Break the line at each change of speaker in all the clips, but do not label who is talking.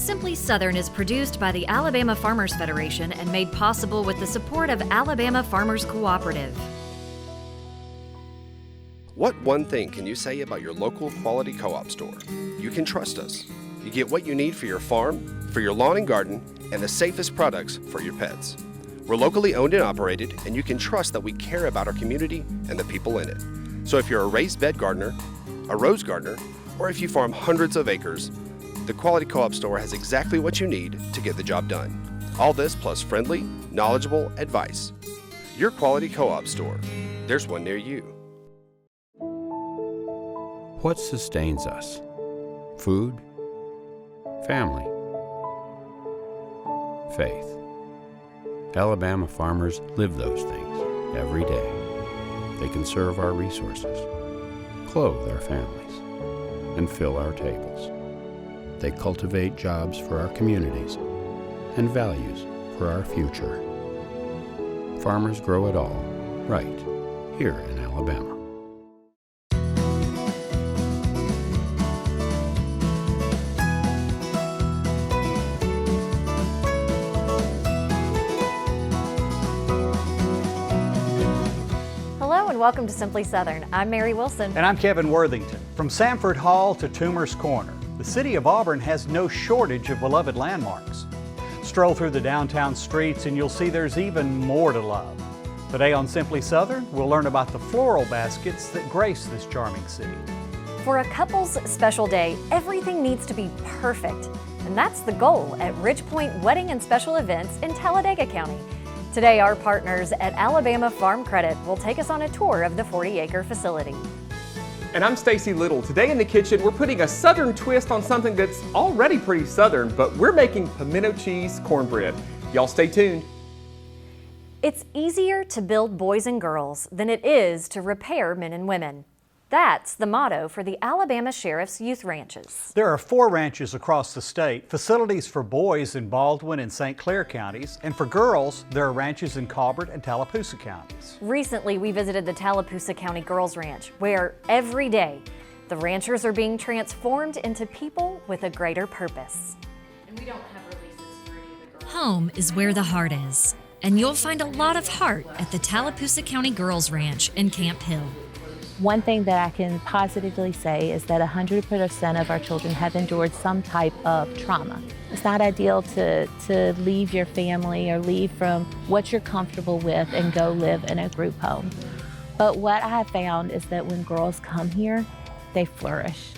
Simply Southern is produced by the Alabama Farmers Federation and made possible with the support of Alabama Farmers Cooperative.
What one thing can you say about your local quality co-op store? You can trust us. You get what you need for your farm, for your lawn and garden, and the safest products for your pets. We're locally owned and operated, and you can trust that we care about our community and the people in it. So if you're a raised bed gardener, a rose gardener, or if you farm hundreds of acres, the Quality Co-op Store has exactly what you need to get the job done. All this plus friendly, knowledgeable advice. Your Quality Co-op Store. There's one near you.
What sustains us? Food? Family? Faith. Alabama farmers live those things every day. They conserve our resources, clothe our families, and fill our tables. They cultivate jobs for our communities and values for our future. Farmers grow it all, right here in Alabama.
Hello and welcome to Simply Southern. I'm Mary Wilson.
And I'm Kevin Worthington. From Sanford Hall to Toomer's Corner, the city of Auburn has no shortage of beloved landmarks. Stroll through the downtown streets and you'll see there's even more to love. Today on Simply Southern, we'll learn about the floral baskets that grace this charming city.
For a couple's special day, everything needs to be perfect. And that's the goal at Ridgepoint Wedding and Special Events in Talladega County. Today, our partners at Alabama Farm Credit will take us on a tour of the 40-acre facility.
And I'm Stacy Little. Today in the kitchen, we're putting a Southern twist on something that's already pretty Southern, but we're making pimento cheese cornbread. Y'all stay tuned.
It's easier to build boys and girls than it is to repair men and women. That's the motto for the Alabama Sheriff's Youth Ranches.
There are 4 ranches across the state, facilities for boys in Baldwin and St. Clair counties, and for girls, there are ranches in Colbert and Tallapoosa counties.
Recently, we visited the Tallapoosa County Girls Ranch, where every day, the ranchers are being transformed into people with a greater purpose. And we don't have releases for any of the girls. Home is where the heart is, and you'll find a lot of heart at the Tallapoosa County Girls Ranch in Camp Hill.
One thing that I can positively say is that 100% of our children have endured some type of trauma. It's not ideal to leave your family or leave from what you're comfortable with and go live in a group home. But what I have found is that when girls come here, they flourish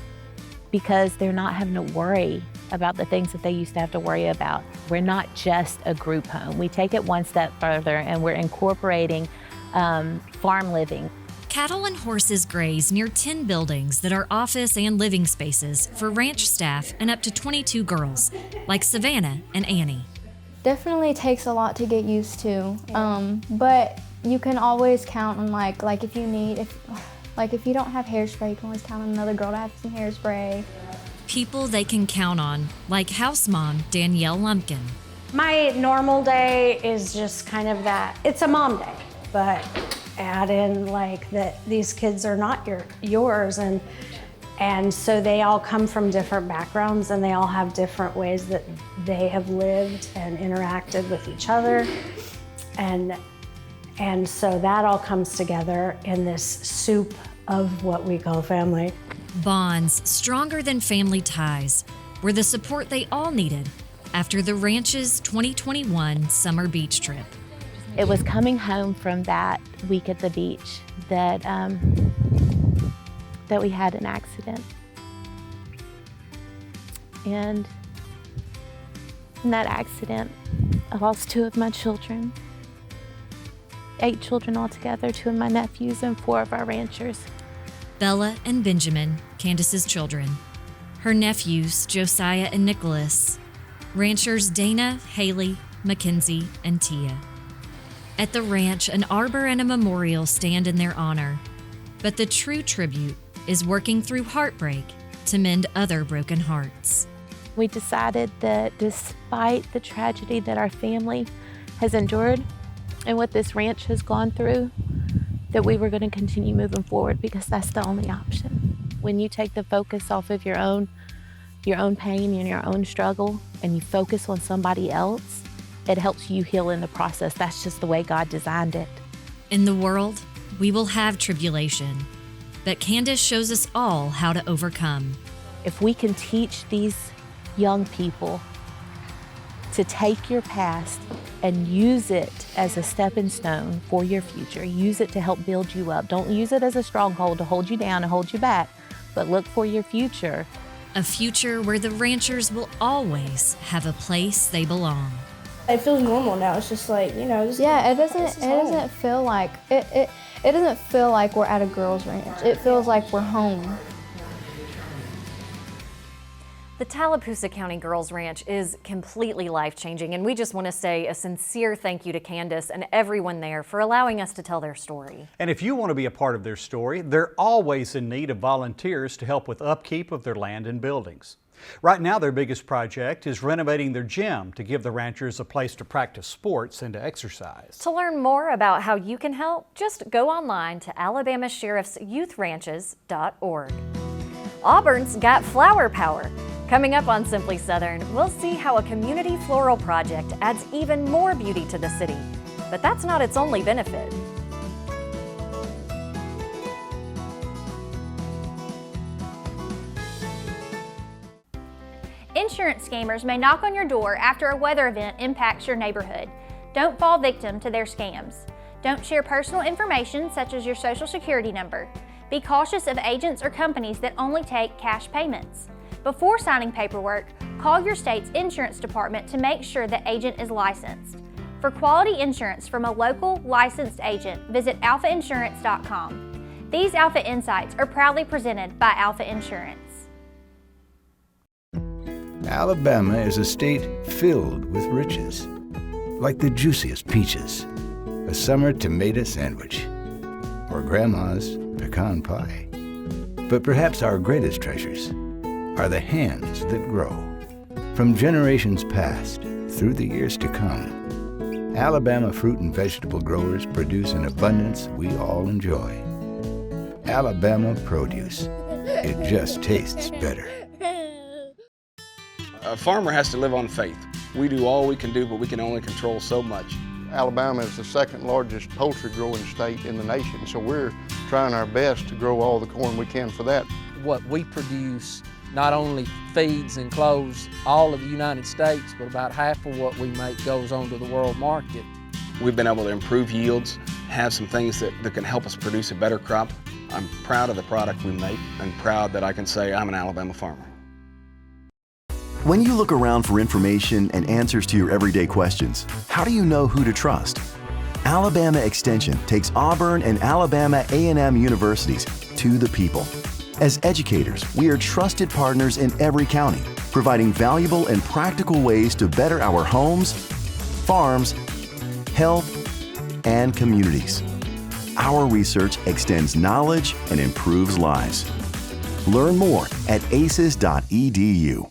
because they're not having to worry about the things that they used to have to worry about. We're not just a group home. We take it one step further and we're incorporating farm living.
Cattle and horses graze near 10 buildings that are office and living spaces for ranch staff and up to 22 girls, like Savannah and Annie.
Definitely takes a lot to get used to, but you can always count on like if you don't have hairspray, you can always count on another girl to have some hairspray.
People they can count on, like house mom Danielle Lumpkin.
My normal day is just kind of that. It's a mom day, but add in like that these kids are not yours and so they all come from different backgrounds and they all have different ways that they have lived and interacted with each other and so that all comes together in this soup of what we call family.
Bonds stronger than family ties were the support they all needed after the ranch's 2021 summer beach trip.
It was coming home from that week at the beach that we had an accident. And in that accident, I lost 2 of my children, 8 children altogether, 2 of my nephews and 4 of our ranchers.
Bella and Benjamin, Candace's children. Her nephews, Josiah and Nicholas. Ranchers Dana, Haley, Mackenzie, and Tia. At the ranch, an arbor and a memorial stand in their honor. But the true tribute is working through heartbreak to mend other broken hearts.
We decided that despite the tragedy that our family has endured and what this ranch has gone through, that we were going to continue moving forward because that's the only option. When you take the focus off of your own your own pain and your own struggle and you focus on somebody else, it helps you heal in the process. That's just the way God designed it.
In the world, we will have tribulation, but Candace shows us all how to overcome.
If we can teach these young people to take your past and use it as a stepping stone for your future, use it to help build you up. Don't use it as a stronghold to hold you down and hold you back, but look for your future.
A future where the ranchers will always have a place they belong.
It feels normal now. It's just like, you know,
Yeah, it doesn't feel like it doesn't feel like we're at a girls' ranch. It feels like we're home.
The Tallapoosa County Girls Ranch is completely life-changing, and we just want to say a sincere thank you to Candace and everyone there for allowing us to tell their story.
And if you want to be a part of their story, they're always in need of volunteers to help with upkeep of their land and buildings. Right now, their biggest project is renovating their gym to give the ranchers a place to practice sports and to exercise.
To learn more about how you can help, just go online to alabamasheriffsyouthranches.org. Auburn's got flower power. Coming up on Simply Southern, we'll see how a community floral project adds even more beauty to the city. But that's not its only benefit.
Insurance scammers may knock on your door after a weather event impacts your neighborhood. Don't fall victim to their scams. Don't share personal information such as your social security number. Be cautious of agents or companies that only take cash payments. Before signing paperwork, call your state's insurance department to make sure the agent is licensed. For quality insurance from a local licensed agent, visit alphainsurance.com. These Alpha Insights are proudly presented by Alpha Insurance.
Alabama is a state filled with riches, like the juiciest peaches, a summer tomato sandwich, or Grandma's pecan pie. But perhaps our greatest treasures are the hands that grow. From generations past through the years to come, Alabama fruit and vegetable growers produce an abundance we all enjoy. Alabama produce. It just tastes better.
A farmer has to live on faith. We do all we can do, but we can only control so much.
Alabama is the second largest poultry growing state in the nation, so we're trying our best to grow all the corn we can for that.
What we produce not only feeds and clothes all of the United States, but about half of what we make goes on to the world market.
We've been able to improve yields, have some things that can help us produce a better crop. I'm proud of the product we make and proud that I can say I'm an Alabama farmer.
When you look around for information and answers to your everyday questions, how do you know who to trust? Alabama Extension takes Auburn and Alabama A&M universities to the people. As educators, we are trusted partners in every county, providing valuable and practical ways to better our homes, farms, health, and communities. Our research extends knowledge and improves lives. Learn more at aces.edu.